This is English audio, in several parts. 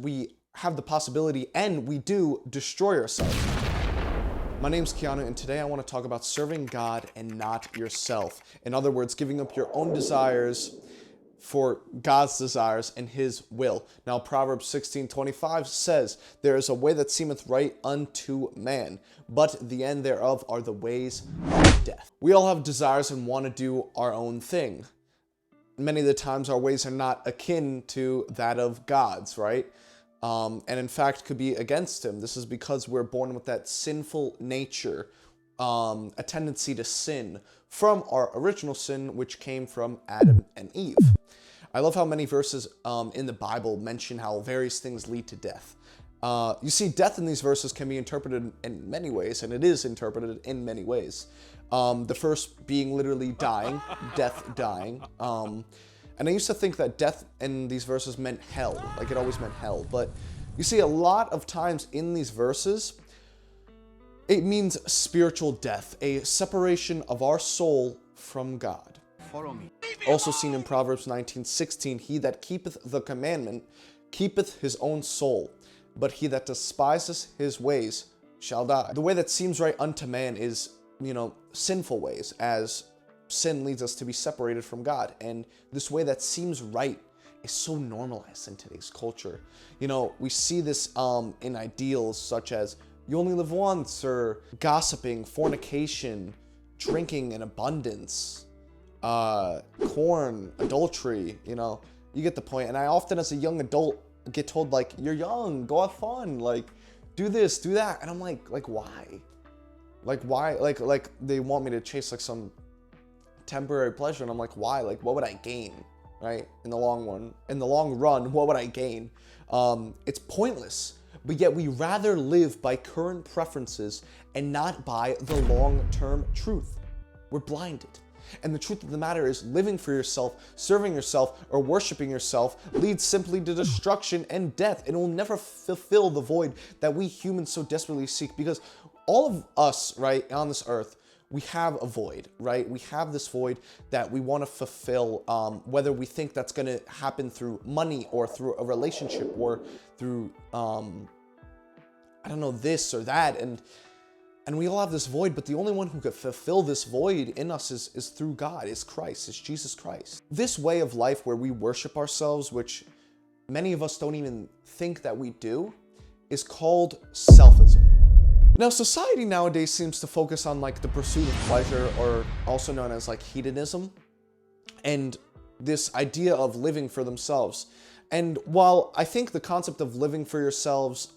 we have the possibility, and we do, destroy ourselves. My name's Keanu, and today I want to talk about serving God and not yourself. In other words, giving up your own desires for God's desires and His will. Now, Proverbs 16:25 says, "There is a way that seemeth right unto man, but the end thereof are the ways of death." We all have desires and want to do our own thing. Many of the times our ways are not akin to that of God's, right? And in fact could be against Him. This is because we're born with that sinful nature, a tendency to sin from our original sin, which came from Adam and Eve. I love how many verses in the Bible mention how various things lead to death. You see, death in these verses can be interpreted in many ways, and it is interpreted in many ways. The first being literally dying, death, dying. And I used to think that death in these verses meant hell, like it always meant hell. But you see, a lot of times in these verses, it means spiritual death, a separation of our soul from God. Follow me. Also seen in Proverbs 19:16, "He that keepeth the commandment keepeth his own soul, but he that despiseth his ways shall die." The way that seems right unto man is, sinful ways, as sin leads us to be separated from God. And this way that seems right is so normalized in today's culture. We see this in ideals such as you only live once, or gossiping, fornication, drinking in abundance, corn, adultery, you get the point. And I often, as a young adult, get told, like, you're young, go have fun, like, do this, do that. And I'm like, why? Like, why? Like they want me to chase, like, some temporary pleasure. And I'm like, why? Like, what would I gain, right? In the long run, what would I gain? It's pointless. But yet we rather live by current preferences and not by the long-term truth. We're blinded. And the truth of the matter is, living for yourself, serving yourself, or worshiping yourself leads simply to destruction and death. It will never fulfill the void that we humans so desperately seek, because all of us, right, on this earth, we have a void, right? We have this void that we want to fulfill, whether we think that's going to happen through money or through a relationship or through, this or that. And we all have this void, but the only one who could fulfill this void in us is through God, is Christ, is Jesus Christ. This way of life where we worship ourselves, which many of us don't even think that we do, is called selfism. Now, society nowadays seems to focus on, like, the pursuit of pleasure, or also known as, like, hedonism, and this idea of living for themselves. And while I think the concept of living for yourselves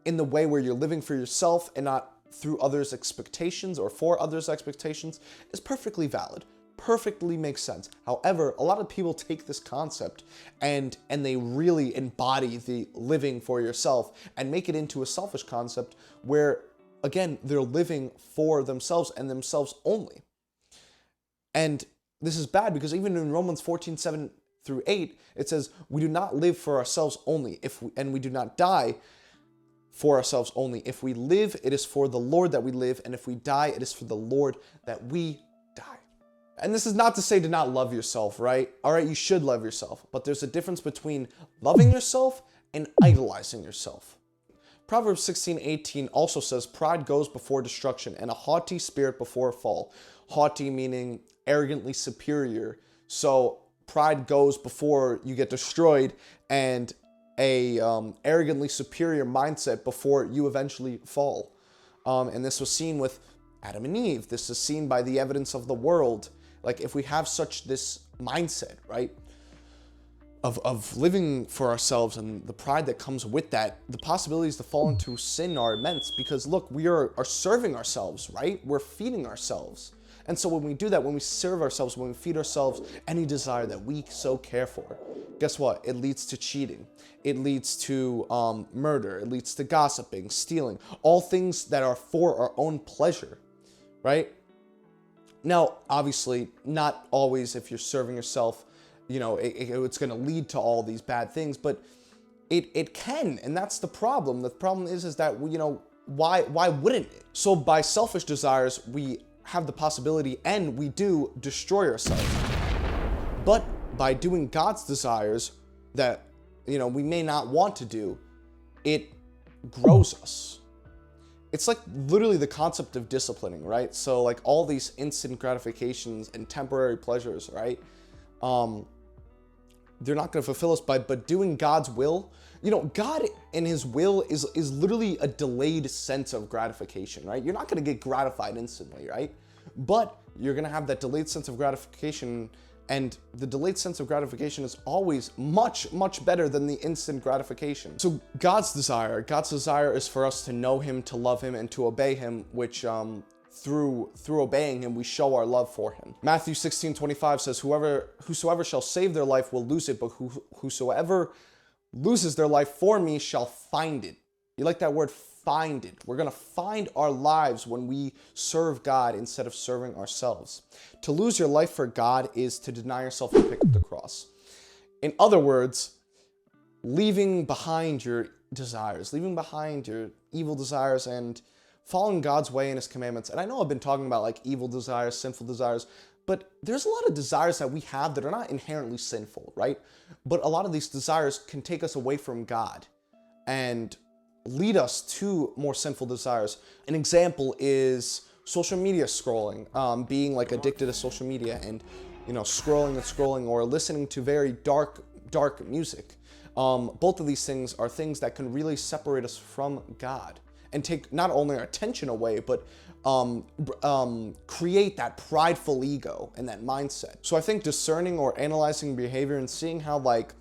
in the way where you're living for yourself and not through others' expectations or for others' expectations is perfectly valid, perfectly makes sense. However, a lot of people take this concept and they really embody the living for yourself and make it into a selfish concept where, again, they're living for themselves and themselves only. And this is bad, because even in Romans 14:7-8, it says, "We do not live for ourselves only, and we do not die for ourselves only. If we live, it is for the Lord that we live, and if we die, it is for the Lord that we die." And this is not to say to not love yourself, right? All right, you should love yourself, but there's a difference between loving yourself and idolizing yourself. Proverbs 16:18 also says, "Pride goes before destruction, and a haughty spirit before a fall." Haughty meaning arrogantly superior. So pride goes before you get destroyed, and a arrogantly superior mindset before you eventually fall. And this was seen with Adam and Eve. This is seen by the evidence of the world. Like, if we have this mindset, right, of living for ourselves and the pride that comes with that, the possibilities to fall into sin are immense, because look, we are serving ourselves, right? We're feeding ourselves. And so when we do that, when we serve ourselves, when we feed ourselves any desire that we so care for, guess what? It leads to cheating. It leads to murder. It leads to gossiping, stealing, all things that are for our own pleasure, right? Now, obviously, not always if you're serving yourself, it's going to lead to all these bad things, but it can, and that's the problem. The problem is that, why wouldn't it? So by selfish desires, we have the possibility, and we do, destroy ourselves. But by doing God's desires, that we may not want to do, it grows us. It's like literally the concept of disciplining, right? So like all these instant gratifications and temporary pleasures, right? They're not going to fulfill us but doing God's will. God and his will is literally a delayed sense of gratification, right? You're not going to get gratified instantly, right? But you're going to have that delayed sense of gratification, and the delayed sense of gratification is always much, much better than the instant gratification. So God's desire is for us to know him, to love him, and to obey him, which through obeying him, we show our love for him. Matthew 16:25 says, whosoever shall save their life will lose it, but whosoever loses their life for me shall find it. You like that word, find it? We're going to find our lives when we serve God instead of serving ourselves. To lose your life for God is to deny yourself and pick up the cross. In other words, leaving behind your desires, leaving behind your evil desires, and following God's way and his commandments. And I know I've been talking about like evil desires, sinful desires, but there's a lot of desires that we have that are not inherently sinful, right? But a lot of these desires can take us away from God and lead us to more sinful desires. An example is social media scrolling, being like addicted to social media and, scrolling and scrolling, or listening to very dark music. Both of these things are things that can really separate us from God and take not only our attention away, but create that prideful ego and that mindset. So I think discerning or analyzing behavior and seeing how like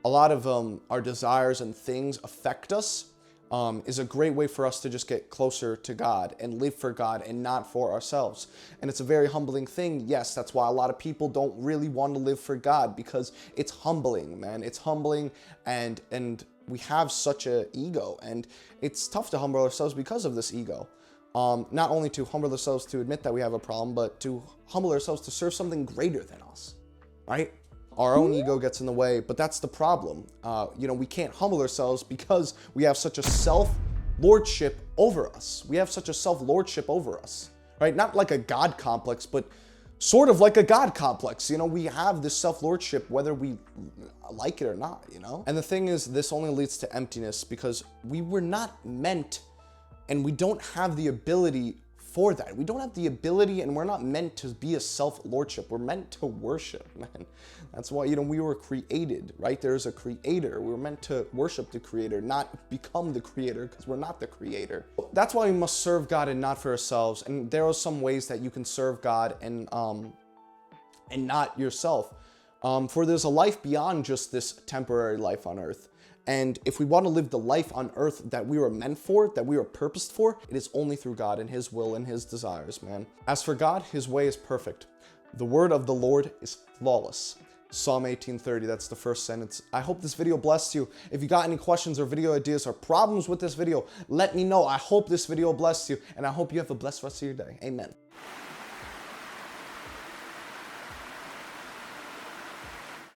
a lot of our desires and things affect us is a great way for us to just get closer to God and live for God and not for ourselves. And it's a very humbling thing. Yes, that's why a lot of people don't really want to live for God, because it's humbling, man. It's humbling, and we have such an ego, and it's tough to humble ourselves because of this ego. Not only to humble ourselves to admit that we have a problem, but to humble ourselves to serve something greater than us, right? Our own ego gets in the way, but that's the problem. We can't humble ourselves because we have such a self-lordship over us. We have such a self-lordship over us, right? Not like a God complex, but sort of like a God complex. We have this self-lordship whether we like it or not, And the thing is, this only leads to emptiness because we were not meant, and we don't have the ability for that. We don't have the ability, and we're not meant to be a self-lordship. We're meant to worship, man. That's why, we were created, right? There's a creator. We were meant to worship the creator, not become the creator, because we're not the creator. That's why we must serve God and not for ourselves. And there are some ways that you can serve God and not yourself. For there's a life beyond just this temporary life on earth. And if we want to live the life on earth that we were meant for, that we were purposed for, it is only through God and his will and his desires, man. As for God, his way is perfect. The word of the Lord is flawless. Psalm 18:30, that's the first sentence. I hope this video blessed you. If you got any questions or video ideas or problems with this video, let me know. I hope this video blessed you, and I hope you have a blessed rest of your day. Amen.